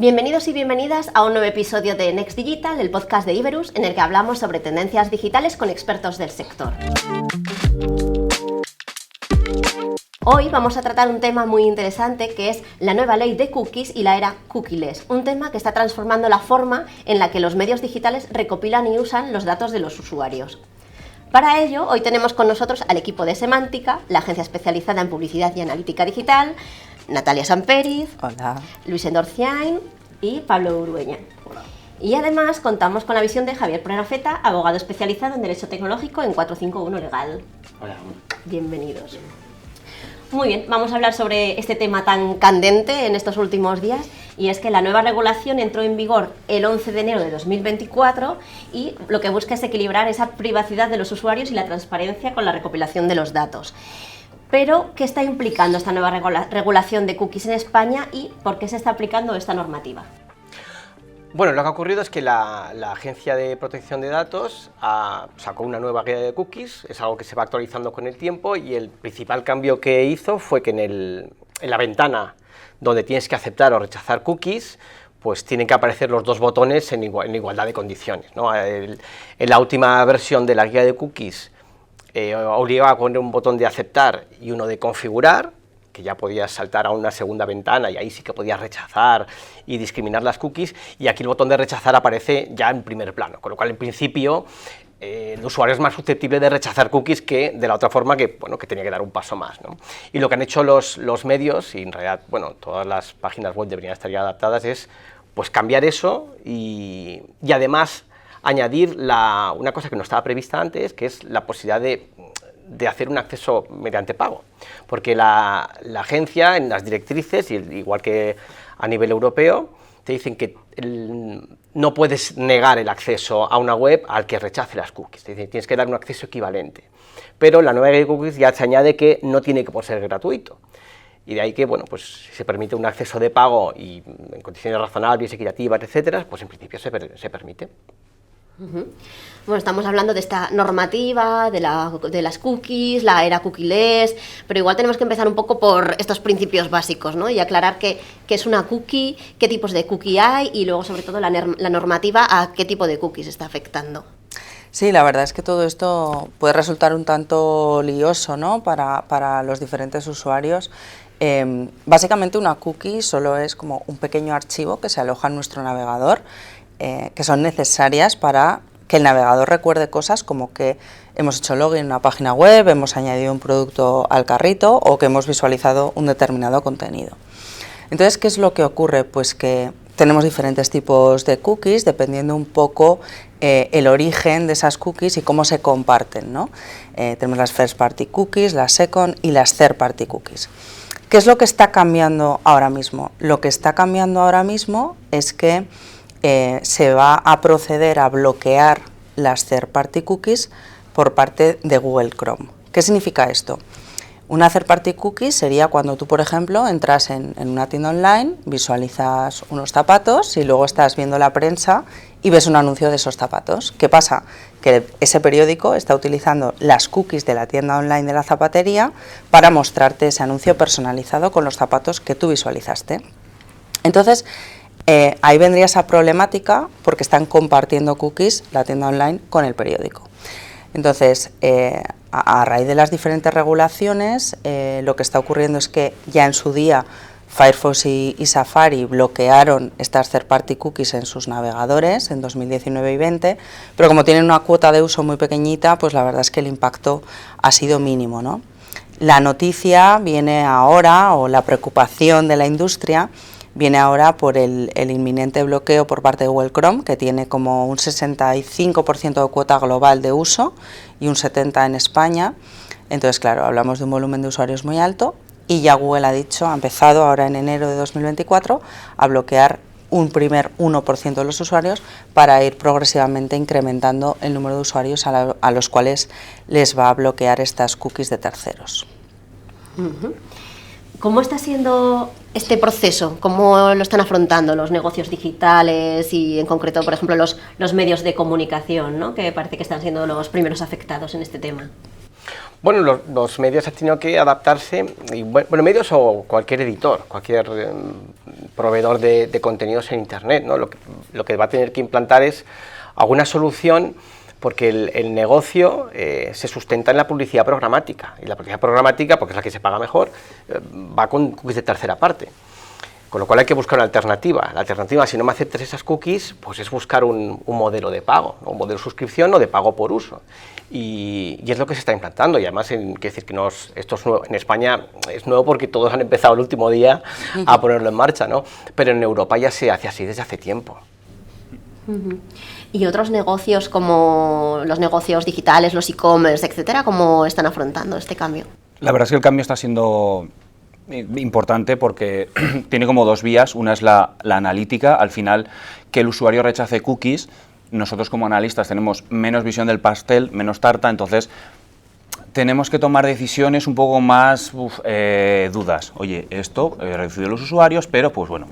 Bienvenidos y bienvenidas a un nuevo episodio de Next Digital, el podcast de Iberus, en el que hablamos sobre tendencias digitales con expertos del sector. Hoy vamos a tratar un tema muy interesante que es la nueva ley de cookies y la era cookieless, un tema que está transformando la forma en la que los medios digitales recopilan y usan los datos de los usuarios. Para ello, hoy tenemos con nosotros al equipo de Semántica, la agencia especializada en publicidad y analítica digital, Natalia Samperiz, hola, Luis Endorciain y Pablo Urueña. Hola. Y además contamos con la visión de Javier Prenafeta, abogado especializado en Derecho Tecnológico en 451 Legal. Hola. Bienvenidos. Muy bien, vamos a hablar sobre este tema tan candente en estos últimos días, y es que la nueva regulación entró en vigor el 11 de enero de 2024 y lo que busca es equilibrar esa privacidad de los usuarios y la transparencia con la recopilación de los datos. Pero, ¿qué está implicando esta nueva regulación de cookies en España y por qué se está aplicando esta normativa? Bueno, lo que ha ocurrido es que la Agencia de Protección de Datos sacó una nueva guía de cookies, es algo que se va actualizando con el tiempo, y el principal cambio que hizo fue que en la ventana donde tienes que aceptar o rechazar cookies, pues tienen que aparecer los dos botones en igualdad de condiciones, ¿no? En la última versión de la guía de cookies obligaba a poner un botón de aceptar y uno de configurar, que ya podías saltar a una segunda ventana y ahí sí que podías rechazar y discriminar las cookies, y aquí el botón de rechazar aparece ya en primer plano, con lo cual en principio el usuario es más susceptible de rechazar cookies que de la otra forma, que tenía que dar un paso más, ¿no? Y lo que han hecho los medios, y en realidad todas las páginas web deberían estar ya adaptadas, es pues cambiar eso y además añadir una cosa que no estaba prevista antes, que es la posibilidad de hacer un acceso mediante pago, porque la agencia en las directrices, igual que a nivel europeo, te dicen que no puedes negar el acceso a una web al que rechace las cookies, te dicen, tienes que dar un acceso equivalente, pero la nueva ley de cookies ya se añade que no tiene que ser gratuito, y de ahí que pues si se permite un acceso de pago y en condiciones razonables, equitativas, etcétera, pues en principio se permite. Bueno, estamos hablando de esta normativa, de las cookies, la era cookieless, pero igual tenemos que empezar un poco por estos principios básicos, ¿no? Y aclarar qué es una cookie, qué tipos de cookie hay y luego, sobre todo, la normativa a qué tipo de cookies está afectando. Sí, la verdad es que todo esto puede resultar un tanto lioso, ¿no? para los diferentes usuarios. Básicamente una cookie solo es como un pequeño archivo que se aloja en nuestro navegador, que son necesarias para que el navegador recuerde cosas como que hemos hecho login en una página web, hemos añadido un producto al carrito o que hemos visualizado un determinado contenido. Entonces, ¿qué es lo que ocurre? Pues que tenemos diferentes tipos de cookies dependiendo un poco el origen de esas cookies y cómo se comparten, ¿no? Tenemos las first party cookies, las second y las third party cookies. ¿Qué es lo que está cambiando ahora mismo? Lo que está cambiando ahora mismo es que se va a proceder a bloquear las third party cookies por parte de Google Chrome. ¿Qué significa esto? Una third party cookie sería cuando tú, por ejemplo, entras en una tienda online, visualizas unos zapatos y luego estás viendo la prensa y ves un anuncio de esos zapatos. ¿Qué pasa? Que ese periódico está utilizando las cookies de la tienda online de la zapatería para mostrarte ese anuncio personalizado con los zapatos que tú visualizaste. Entonces, ahí vendría esa problemática porque están compartiendo cookies la tienda online con el periódico. Entonces, a raíz de las diferentes regulaciones, lo que está ocurriendo es que ya en su día Firefox y Safari bloquearon estas third party cookies en sus navegadores en 2019 y 20, pero como tienen una cuota de uso muy pequeñita, pues la verdad es que el impacto ha sido mínimo, ¿no? La noticia viene ahora, o la preocupación de la industria, viene ahora por el inminente bloqueo por parte de Google Chrome, que tiene como un 65% de cuota global de uso y un 70% en España. Entonces, claro, hablamos de un volumen de usuarios muy alto y ya Google ha empezado ahora en enero de 2024 a bloquear un primer 1% de los usuarios para ir progresivamente incrementando el número de usuarios a los cuales les va a bloquear estas cookies de terceros. ¿Cómo está siendo este proceso? ¿Cómo lo están afrontando los negocios digitales y en concreto, por ejemplo, los medios de comunicación, ¿no? Que parece que están siendo los primeros afectados en este tema? Bueno, los medios han tenido que adaptarse, y bueno, medios o cualquier editor, cualquier proveedor de contenidos en Internet, ¿no? Lo que va a tener que implantar es alguna solución, porque el negocio se sustenta en la publicidad programática, y la publicidad programática, porque es la que se paga mejor, va con cookies de tercera parte. Con lo cual hay que buscar una alternativa. La alternativa, si no me aceptas esas cookies, pues es buscar un modelo de pago, ¿no? Un modelo de suscripción o de pago por uso. Y es lo que se está implantando. Y además, quiero decir que esto es nuevo. En España es nuevo porque todos han empezado el último día a ponerlo en marcha, ¿no? Pero en Europa ya se hace así desde hace tiempo. ¿Y otros negocios como los negocios digitales, los e-commerce, etcétera, cómo están afrontando este cambio? La verdad es que el cambio está siendo importante porque tiene como dos vías. Una es la analítica, al final que el usuario rechace cookies. Nosotros como analistas tenemos menos visión del pastel, menos tarta, entonces tenemos que tomar decisiones un poco más dudas. Oye, esto reducido los usuarios, pero pues bueno,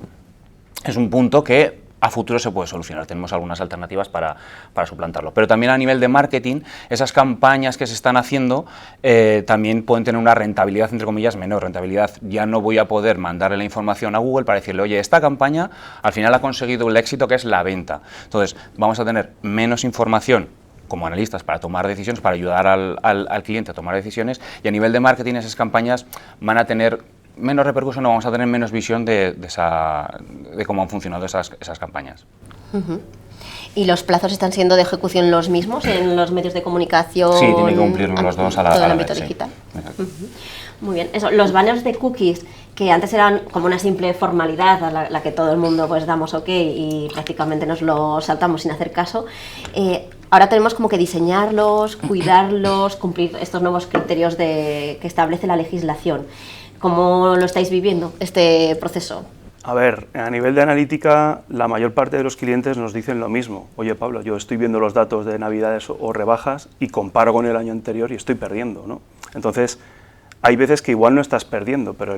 es un punto que a futuro se puede solucionar, tenemos algunas alternativas para suplantarlo. Pero también a nivel de marketing, esas campañas que se están haciendo también pueden tener una rentabilidad, entre comillas, menor. Rentabilidad, ya no voy a poder mandarle la información a Google para decirle, oye, esta campaña al final ha conseguido el éxito que es la venta. Entonces, vamos a tener menos información como analistas para tomar decisiones, para ayudar al cliente a tomar decisiones, y a nivel de marketing esas campañas van a tener menos repercusión, o vamos a tener menos visión de cómo han funcionado esas campañas. ¿Y los plazos están siendo de ejecución los mismos en los medios de comunicación? Sí, tienen que cumplirlos los dos a la todo el vez, ámbito sí. digital. Muy bien. Eso, los banners de cookies, que antes eran como una simple formalidad a la que todo el mundo pues damos ok y prácticamente nos lo saltamos sin hacer caso, ahora tenemos como que diseñarlos, cuidarlos, cumplir estos nuevos criterios que establece la legislación. ¿Cómo lo estáis viviendo, este proceso? A ver, a nivel de analítica, la mayor parte de los clientes nos dicen lo mismo. Oye, Pablo, yo estoy viendo los datos de Navidades o rebajas y comparo con el año anterior y estoy perdiendo, ¿no? Entonces, hay veces que igual no estás perdiendo, pero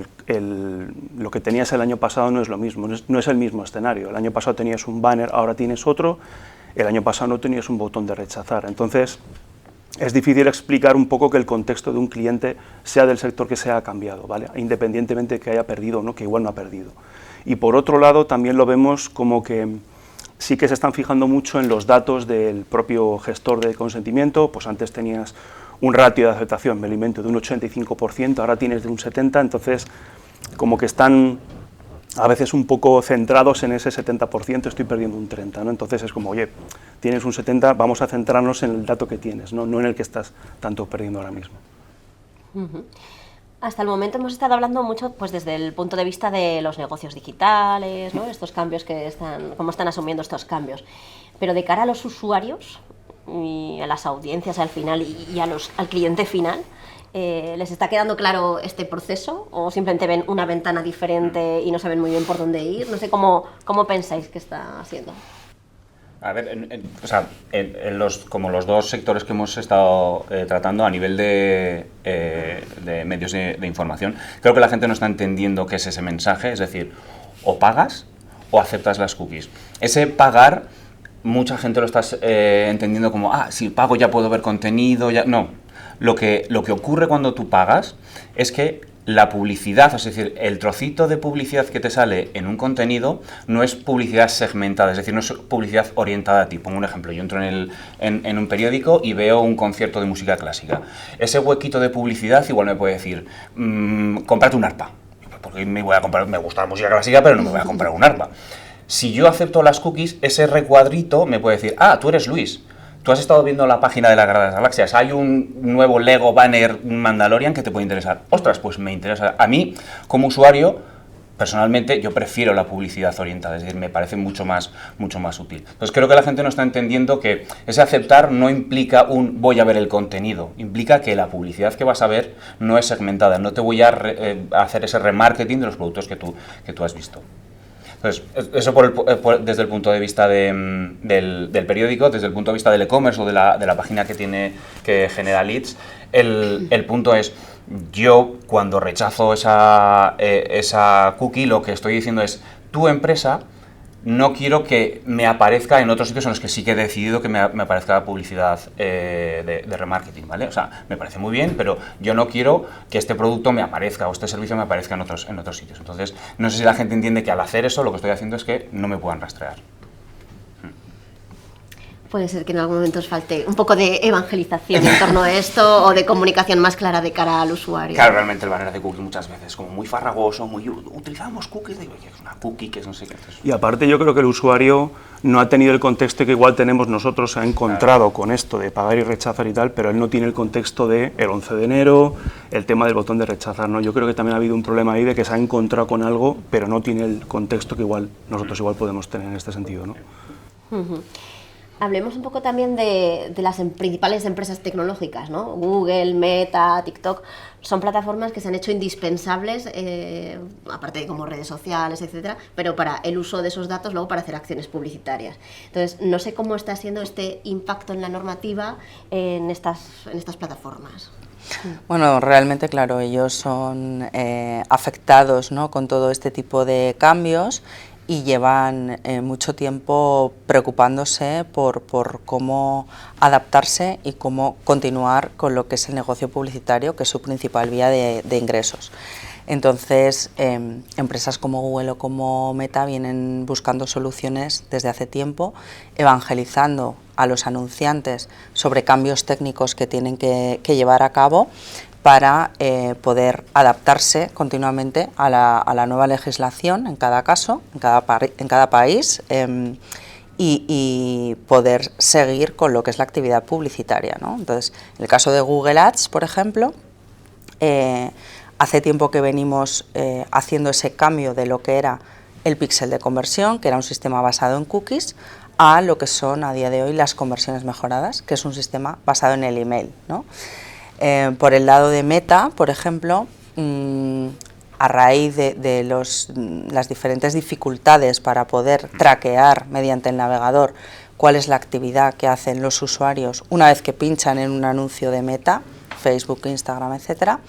lo que tenías el año pasado no es lo mismo, no es el mismo escenario. El año pasado tenías un banner, ahora tienes otro, el año pasado no tenías un botón de rechazar. Entonces, es difícil explicar un poco que el contexto de un cliente, sea del sector que sea, ha cambiado, ¿vale? Independientemente de que haya perdido o no, que igual no ha perdido. Y por otro lado, también lo vemos como que sí que se están fijando mucho en los datos del propio gestor de consentimiento. Pues antes tenías un ratio de aceptación, me lo invento, de un 85%, ahora tienes de un 70%, entonces como que están a veces un poco centrados en ese 70%, estoy perdiendo un 30%, ¿no? Entonces es como, oye, tienes un 70%, vamos a centrarnos en el dato que tienes, no en el que estás tanto perdiendo ahora mismo. Hasta el momento hemos estado hablando mucho pues desde el punto de vista de los negocios digitales, ¿no? Estos cambios cómo están asumiendo estos cambios. Pero de cara a los usuarios y a las audiencias al final y al cliente final, ¿les está quedando claro este proceso o simplemente ven una ventana diferente y no saben muy bien por dónde ir? No sé cómo pensáis que está haciendo. A ver, como los dos sectores que hemos estado tratando a nivel de medios de información, creo que la gente no está entendiendo qué es ese mensaje, es decir, o pagas o aceptas las cookies. Ese pagar, mucha gente lo está entendiendo como, si pago ya puedo ver contenido, ya no. Lo que ocurre cuando tú pagas es que la publicidad, es decir, el trocito de publicidad que te sale en un contenido no es publicidad segmentada, es decir, no es publicidad orientada a ti. Pongo un ejemplo, yo entro en un periódico y veo un concierto de música clásica. Ese huequito de publicidad igual me puede decir, cómprate un arpa, porque me gusta la música clásica, pero no me voy a comprar un arpa. Si yo acepto las cookies, ese recuadrito me puede decir, tú eres Luis. Tú has estado viendo la página de la Guerra de las Galaxias, hay un nuevo Lego banner Mandalorian que te puede interesar. Ostras, pues me interesa. A mí, como usuario, personalmente, yo prefiero la publicidad orientada, es decir, me parece mucho más útil. Entonces creo que la gente no está entendiendo que ese aceptar no implica un voy a ver el contenido, implica que la publicidad que vas a ver no es segmentada, no te voy a hacer ese remarketing de los productos que tú has visto. Entonces, eso desde el punto de vista del periódico, desde el punto de vista del e-commerce o de la página que genera leads, el punto es, yo cuando rechazo esa cookie, lo que estoy diciendo es, tu empresa no quiero que me aparezca en otros sitios en los que sí que he decidido que me aparezca publicidad de remarketing, ¿vale? O sea, me parece muy bien, pero yo no quiero que este producto me aparezca o este servicio me aparezca en otros sitios. Entonces, no sé si la gente entiende que al hacer eso lo que estoy haciendo es que no me puedan rastrear. Puede ser que en algún momento os falte un poco de evangelización en torno a esto o de comunicación más clara de cara al usuario. Claro, realmente el banner de cookies muchas veces como muy farragoso, muy utilizamos cookies, digo, ¿qué es una cookie? ¿Qué es no sé qué? Entonces, Y aparte yo creo que el usuario no ha tenido el contexto que igual tenemos nosotros, se ha encontrado con esto de pagar y rechazar y tal, pero él no tiene el contexto de el 11 de enero, el tema del botón de rechazar, ¿no? Yo creo que también ha habido un problema ahí de que se ha encontrado con algo, pero no tiene el contexto que igual nosotros igual podemos tener en este sentido, ¿no? Hablemos un poco también de las principales empresas tecnológicas, ¿no? Google, Meta, TikTok, son plataformas que se han hecho indispensables, aparte de como redes sociales, etcétera, pero para el uso de esos datos luego para hacer acciones publicitarias. Entonces, no sé cómo está siendo este impacto en la normativa en estas plataformas. Bueno, realmente, claro, ellos son afectados, ¿no?, con todo este tipo de cambios y llevan mucho tiempo preocupándose por cómo adaptarse y cómo continuar con lo que es el negocio publicitario, que es su principal vía de ingresos. Entonces, empresas como Google o como Meta vienen buscando soluciones desde hace tiempo, evangelizando a los anunciantes sobre cambios técnicos que tienen que llevar a cabo para poder adaptarse continuamente a la nueva legislación en cada caso, en cada país, y poder seguir con lo que es la actividad publicitaria, ¿no? Entonces, en el caso de Google Ads, por ejemplo, hace tiempo que venimos haciendo ese cambio de lo que era el píxel de conversión, que era un sistema basado en cookies, a lo que son a día de hoy las conversiones mejoradas, que es un sistema basado en el email, ¿no? Por el lado de Meta, por ejemplo, a raíz de las diferentes dificultades para poder traquear mediante el navegador cuál es la actividad que hacen los usuarios una vez que pinchan en un anuncio de Meta, Facebook, Instagram, etcétera,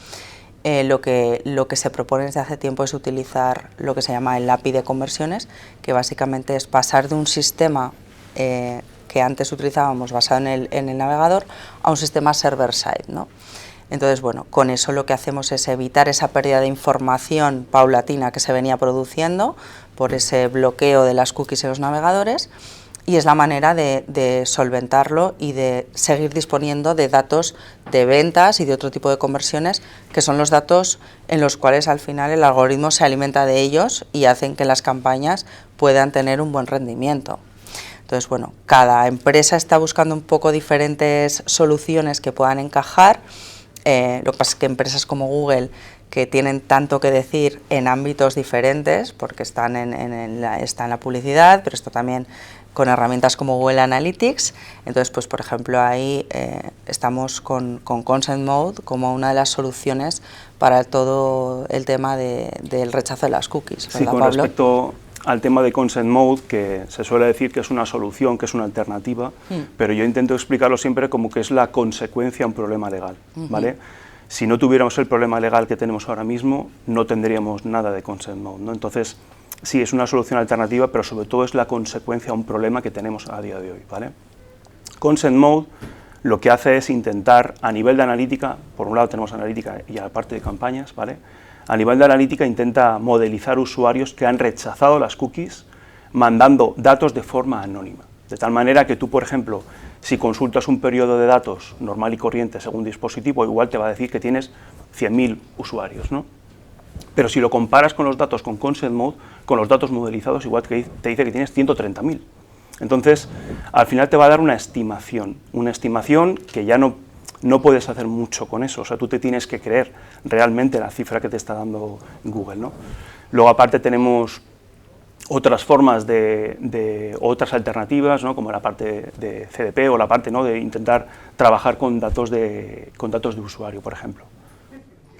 lo que se propone desde hace tiempo es utilizar lo que se llama el API de conversiones, que básicamente es pasar de un sistema que antes utilizábamos basado en el navegador a un sistema server-side, ¿no? Entonces, bueno, con eso lo que hacemos es evitar esa pérdida de información paulatina que se venía produciendo por ese bloqueo de las cookies en los navegadores, y es la manera de solventarlo y de seguir disponiendo de datos de ventas y de otro tipo de conversiones, que son los datos en los cuales al final el algoritmo se alimenta de ellos y hacen que las campañas puedan tener un buen rendimiento. Entonces, bueno, cada empresa está buscando un poco diferentes soluciones que puedan encajar. Lo que pasa es que empresas como Google, que tienen tanto que decir en ámbitos diferentes, porque están en la publicidad, pero esto también con herramientas como Google Analytics. Entonces, pues por ejemplo, ahí estamos con Consent Mode como una de las soluciones para todo el tema del rechazo de las cookies. Sí, con Pablo? respecto al tema de Consent Mode, que se suele decir que es una solución, que es una alternativa, pero yo intento explicarlo siempre como que es la consecuencia a un problema legal, ¿vale? Si no tuviéramos el problema legal que tenemos ahora mismo, no tendríamos nada de Consent Mode, ¿no? Entonces, sí, es una solución alternativa, pero sobre todo es la consecuencia a un problema que tenemos a día de hoy, ¿vale? Consent Mode lo que hace es intentar, a nivel de analítica, por un lado tenemos analítica y a la parte de campañas, ¿vale? A nivel de analítica intenta modelizar usuarios que han rechazado las cookies mandando datos de forma anónima. De tal manera que tú, por ejemplo, si consultas un periodo de datos normal y corriente según dispositivo, igual te va a decir que tienes 100.000 usuarios, ¿no? Pero si lo comparas con los datos con Consent Mode, con los datos modelizados, igual te dice que tienes 130.000. Entonces, al final te va a dar una estimación que ya no puedes hacer mucho con eso, o sea, tú te tienes que creer realmente la cifra que te está dando Google, ¿no? Luego, aparte, tenemos otras formas de otras alternativas, ¿no?, como la parte de CDP o la parte, ¿no?, de intentar trabajar con datos de usuario, por ejemplo.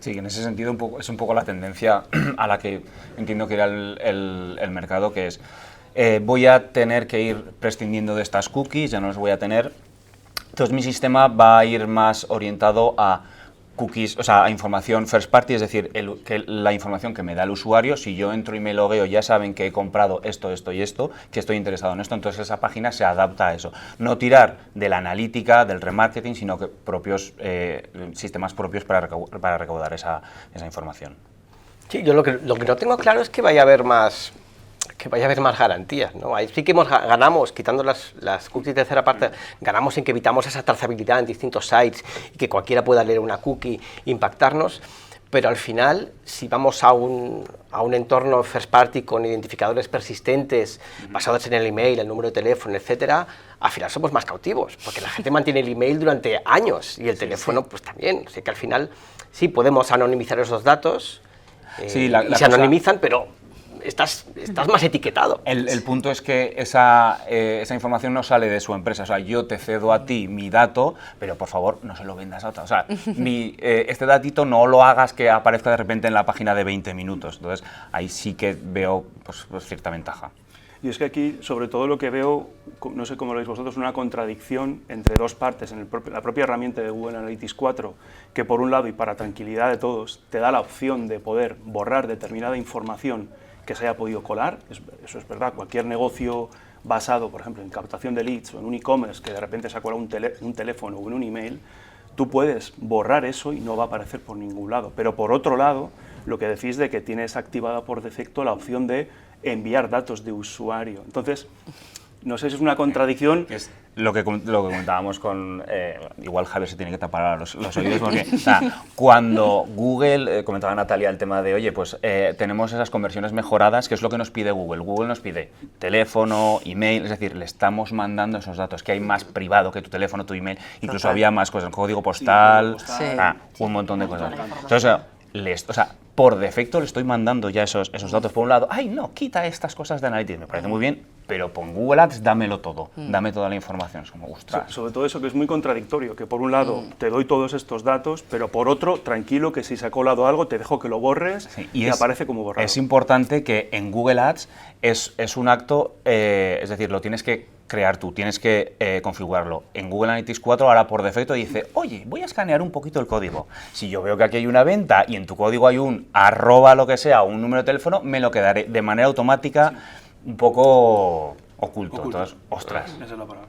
Sí, en ese sentido es un poco la tendencia a la que entiendo que irá el mercado, que es voy a tener que ir prescindiendo de estas cookies, ya no las voy a tener. Entonces mi sistema va a ir más orientado a cookies, o sea, información first party, es decir, que la información que me da el usuario, si yo entro y me logueo, ya saben que he comprado esto, esto y esto, que estoy interesado en esto, entonces esa página se adapta a eso. No tirar de la analítica, del remarketing, sino que propios sistemas propios para recaudar esa información. Sí, yo lo que no tengo claro es que vaya a haber más garantías, ¿no? Ahí sí que ganamos, quitando las cookies de tercera parte, ganamos en que evitamos esa trazabilidad en distintos sites y que cualquiera pueda leer una cookie e impactarnos, pero al final, si vamos a un entorno first party con identificadores persistentes basados en el email, el número de teléfono, etcétera, al final somos más cautivos, porque la gente mantiene el email durante años y el teléfono pues también, así que al final sí podemos anonimizar esos datos y se anonimizan, pero estás más etiquetado. El punto es que esa información no sale de su empresa, o sea, yo te cedo a ti mi dato, pero por favor no se lo vendas a otra, o sea, este datito no lo hagas que aparezca de repente en la página de 20 minutos, entonces ahí sí que veo pues cierta ventaja. Y es que aquí, sobre todo, lo que veo, no sé cómo lo veis vosotros, una contradicción entre dos partes. En la propia herramienta de Google Analytics 4, que por un lado, y para tranquilidad de todos, te da la opción de poder borrar determinada información que se haya podido colar. Eso es verdad, cualquier negocio basado, por ejemplo, en captación de leads o en un e-commerce que de repente se ha colado un teléfono o en un email, tú puedes borrar eso y no va a aparecer por ningún lado. Pero por otro lado, lo que decís de que tienes activada por defecto la opción de enviar datos de usuario. Entonces, no sé si es una contradicción. Es lo que comentábamos con... igual Javier se tiene que tapar ahora los oídos porque o sea, cuando Google, comentaba Natalia el tema de, oye, pues tenemos esas conversiones mejoradas, ¿qué es lo que nos pide Google? Google nos pide teléfono, email, es decir, le estamos mandando esos datos, que hay más privado que tu teléfono, tu email, incluso había más cosas, código postal, un montón de cosas. Entonces, por defecto le estoy mandando ya esos datos. Por un lado, ay no, quita estas cosas de Analytics, me parece muy bien, pero con Google Ads dámelo todo, dame toda la información. Es como, ostras. Sobre todo eso que es muy contradictorio, que por un lado te doy todos estos datos, pero por otro, tranquilo, que si se ha colado algo te dejo que lo borres y aparece como borrado. Es importante que en Google Ads es un acto, es decir, lo tienes que crear tú, tienes que configurarlo. En Google Analytics 4 ahora por defecto dice, oye, voy a escanear un poquito el código. Si yo veo que aquí hay una venta y en tu código hay un @ lo que sea, un número de teléfono, me lo quedaré de manera automática un poco oculto. Entonces, ostras. Esa es la palabra.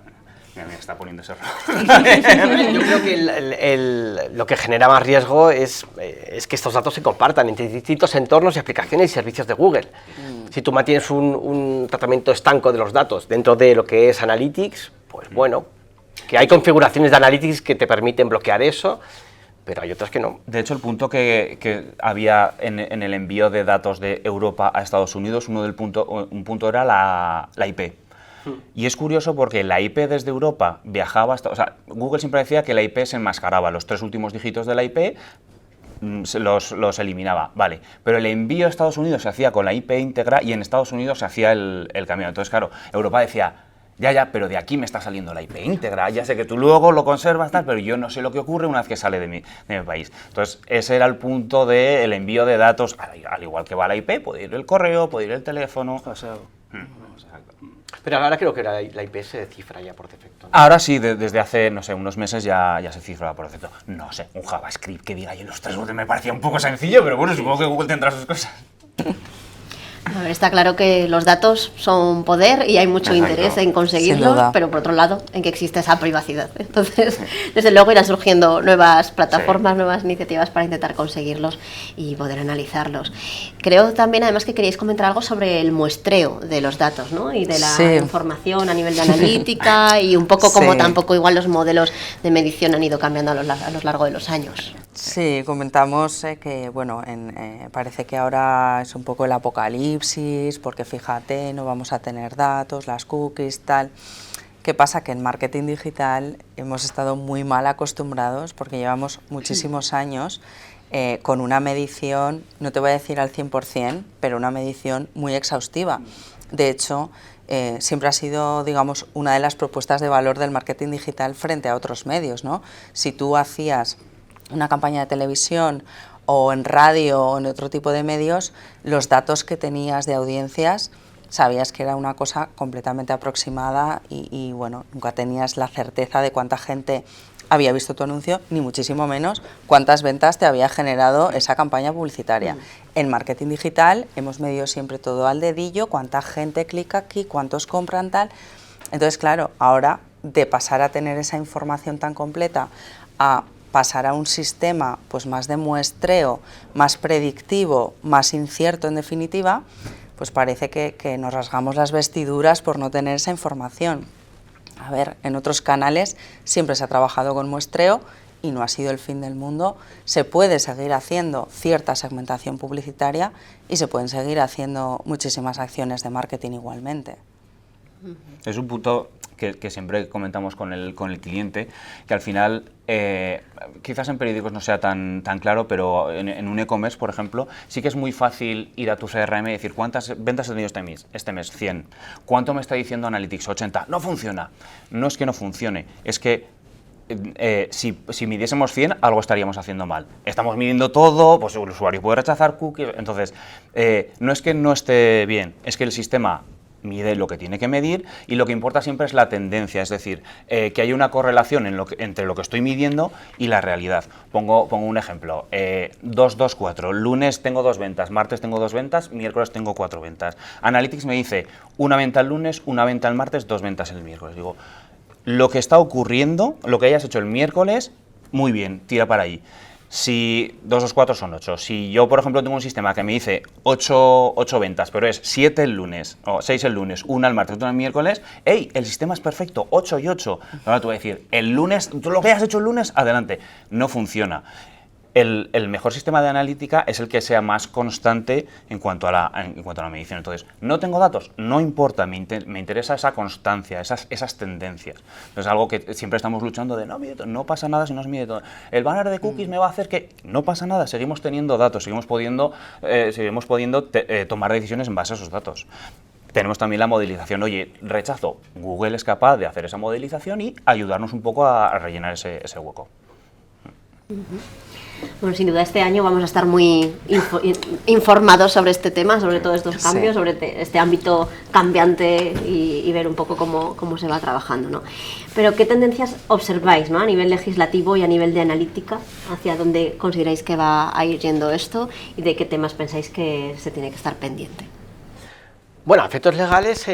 Mira, me está poniendo ese error. Yo creo que lo que genera más riesgo es que estos datos se compartan entre distintos entornos y aplicaciones y servicios de Google. Si tú mantienes un tratamiento estanco de los datos dentro de lo que es Analytics, pues bueno, que hay configuraciones de Analytics que te permiten bloquear eso, pero hay otras que no. De hecho, el punto que había en el envío de datos de Europa a Estados Unidos, un punto era la IP. Y es curioso porque la IP desde Europa viajaba hasta... O sea, Google siempre decía que la IP se enmascaraba, los 3 últimos dígitos de la IP los eliminaba, vale, pero el envío a Estados Unidos se hacía con la IP íntegra y en Estados Unidos se hacía el cambio. Entonces, claro, Europa decía, ya, pero de aquí me está saliendo la IP íntegra, ya sé que tú luego lo conservas, tal, pero yo no sé lo que ocurre una vez que sale de mi país. Entonces, ese era el punto del envío de datos, al igual que va la IP, puede ir el correo, puede ir el teléfono. Pero ahora creo que la IP se cifra ya por defecto, ¿no? Ahora sí, desde hace, no sé, unos meses ya se cifra por defecto. No sé, un JavaScript que diga ahí los 3 me parecía un poco sencillo, pero bueno, supongo que Google tendrá sus cosas. A ver, está claro que los datos son poder y hay mucho interés en conseguirlos, pero por otro lado, en que existe esa privacidad. Entonces, desde luego irán surgiendo nuevas plataformas, nuevas iniciativas para intentar conseguirlos y poder analizarlos. Creo también, además, que queríais comentar algo sobre el muestreo de los datos, ¿no? Y de la información a nivel de analítica y un poco como tampoco igual los modelos de medición han ido cambiando a lo largo de los años. Sí, comentamos que, bueno, parece que ahora es un poco el apocalipsis, porque fíjate, no vamos a tener datos, las cookies, tal. ¿Qué pasa? Que en marketing digital hemos estado muy mal acostumbrados, porque llevamos muchísimos años con una medición, no te voy a decir al 100%, pero una medición muy exhaustiva. De hecho, siempre ha sido, digamos, una de las propuestas de valor del marketing digital frente a otros medios, ¿no? Si tú hacías una campaña de televisión o en radio o en otro tipo de medios, los datos que tenías de audiencias sabías que era una cosa completamente aproximada y bueno, nunca tenías la certeza de cuánta gente había visto tu anuncio, ni muchísimo menos cuántas ventas te había generado esa campaña publicitaria. En marketing digital hemos medido siempre todo al dedillo, cuánta gente clica aquí, cuántos compran tal. Entonces, claro, ahora de pasar a tener esa información tan completa a pasar a un sistema pues más de muestreo, más predictivo, más incierto en definitiva, pues parece que nos rasgamos las vestiduras por no tener esa información. A ver, en otros canales siempre se ha trabajado con muestreo y no ha sido el fin del mundo. Se puede seguir haciendo cierta segmentación publicitaria y se pueden seguir haciendo muchísimas acciones de marketing igualmente. Es un punto que siempre comentamos con el cliente, que al final, quizás en periódicos no sea tan claro, pero en un e-commerce, por ejemplo, sí que es muy fácil ir a tu CRM y decir, ¿cuántas ventas he tenido este mes? 100. ¿Cuánto me está diciendo Analytics? 80. No funciona. No es que no funcione, es que si midiésemos 100, algo estaríamos haciendo mal. Estamos midiendo todo, pues el usuario puede rechazar cookies, entonces, no es que no esté bien, es que el sistema mide lo que tiene que medir y lo que importa siempre es la tendencia, es decir, que hay una correlación entre lo que estoy midiendo y la realidad. Pongo un ejemplo, 2-2-4, lunes tengo 2 ventas, martes tengo 2 ventas, miércoles tengo 4 ventas. Analytics me dice una venta el lunes, una venta el martes, 2 ventas el miércoles. Digo, lo que está ocurriendo, lo que hayas hecho el miércoles, muy bien, tira para ahí. Si 2 2, 4 son 8, si yo, por ejemplo, tengo un sistema que me dice 8 ventas, pero es 7 el lunes, o 6 el lunes, 1 el martes, 1 el miércoles, ¡hey! El sistema es perfecto, 8 y 8. Ahora tú vas a decir, el lunes, tú lo que hayas hecho el lunes, adelante. No funciona. El mejor sistema de analítica es el que sea más constante en cuanto a la medición. Entonces, no tengo datos, no importa, me interesa esa constancia, esas tendencias. Es algo que siempre estamos luchando de no pasa nada si no se mide todo. El banner de cookies me va a hacer que no pasa nada, seguimos teniendo datos, seguimos pudiendo tomar decisiones en base a esos datos. Tenemos también la modelización. Oye, rechazo. Google es capaz de hacer esa modelización y ayudarnos un poco a rellenar ese hueco. Bueno, sin duda este año vamos a estar muy informados sobre este tema, sobre todos estos cambios, sobre este ámbito cambiante y ver un poco cómo se va trabajando, ¿no? Pero ¿qué tendencias observáis, ¿no? A nivel legislativo y a nivel de analítica? ¿Hacia dónde consideráis que va a ir yendo esto y de qué temas pensáis que se tiene que estar pendiente? Bueno, a efectos legales,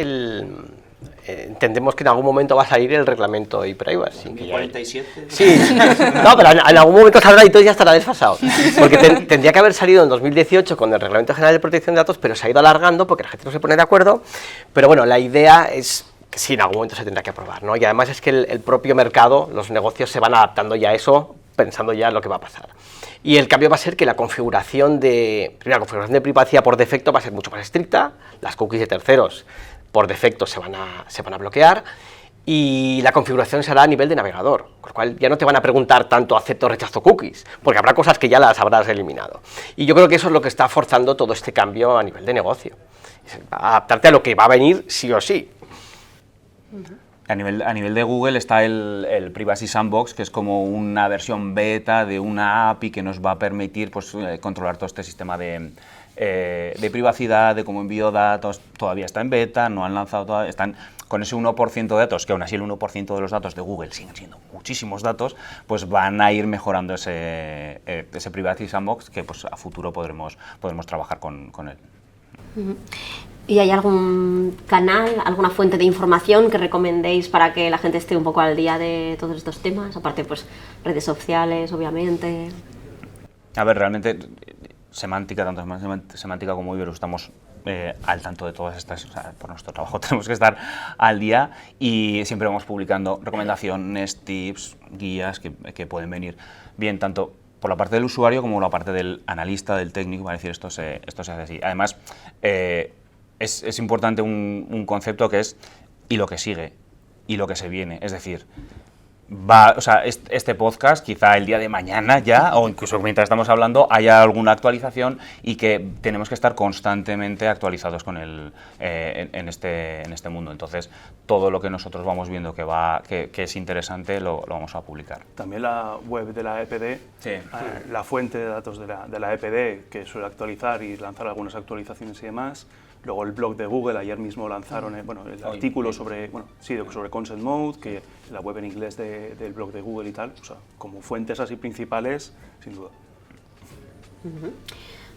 entendemos que en algún momento va a salir el reglamento e-privacy. 2047. Sí, no, pero en algún momento saldrá y todo ya estará desfasado. Porque tendría que haber salido en 2018 con el Reglamento General de Protección de Datos, pero se ha ido alargando porque la gente no se pone de acuerdo. Pero bueno, la idea es que sí, en algún momento se tendrá que aprobar, ¿no? Y además es que el propio mercado, los negocios se van adaptando ya a eso, pensando ya en lo que va a pasar. Y el cambio va a ser que la configuración de privacidad por defecto va a ser mucho más estricta, las cookies de terceros por defecto se van a bloquear y la configuración se hará a nivel de navegador, con lo cual ya no te van a preguntar tanto acepto o rechazo cookies, porque habrá cosas que ya las habrás eliminado. Y yo creo que eso es lo que está forzando todo este cambio a nivel de negocio, adaptarte a lo que va a venir sí o sí. A nivel de Google está el Privacy Sandbox, que es como una versión beta de una API que nos va a permitir pues, controlar todo este sistema de privacidad, de cómo envío datos. Todavía está en beta, no han lanzado todavía, están con ese 1% de datos, que aún así el 1% de los datos de Google siguen siendo muchísimos datos, pues van a ir mejorando ese Privacy Sandbox que pues, a futuro podremos trabajar con él. ¿Y hay algún canal, alguna fuente de información que recomendéis para que la gente esté un poco al día de todos estos temas? Aparte, pues, redes sociales, obviamente. A ver, realmente, semántica, tanto semántica como Iberus, estamos al tanto de todas estas, o sea, por nuestro trabajo tenemos que estar al día y siempre vamos publicando recomendaciones, tips, guías que pueden venir bien tanto por la parte del usuario como por la parte del analista, del técnico, para decir esto se hace así. Además, es importante un concepto que es y lo que sigue, y lo que se viene, es decir, o sea, este podcast quizá el día de mañana ya, o incluso mientras estamos hablando, haya alguna actualización y que tenemos que estar constantemente actualizados con en este mundo. Entonces, todo lo que nosotros vamos viendo que es interesante lo vamos a publicar. También la web de la EPD, sí. La fuente de datos de la EPD, que suele actualizar y lanzar algunas actualizaciones y demás, Luego el blog de Google, ayer mismo lanzaron el artículo sobre Consent Mode, que la web en inglés del blog de Google y tal, o sea, como fuentes así principales, sin duda.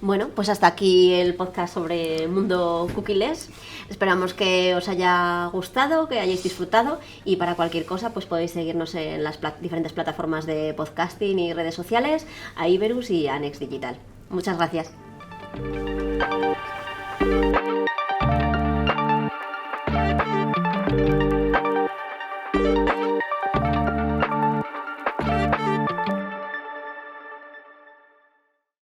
Bueno, pues hasta aquí el podcast sobre el mundo cookieless. Esperamos que os haya gustado, que hayáis disfrutado, y para cualquier cosa pues podéis seguirnos en las diferentes plataformas de podcasting y redes sociales, a Iberus y a Next Digital. Muchas gracias.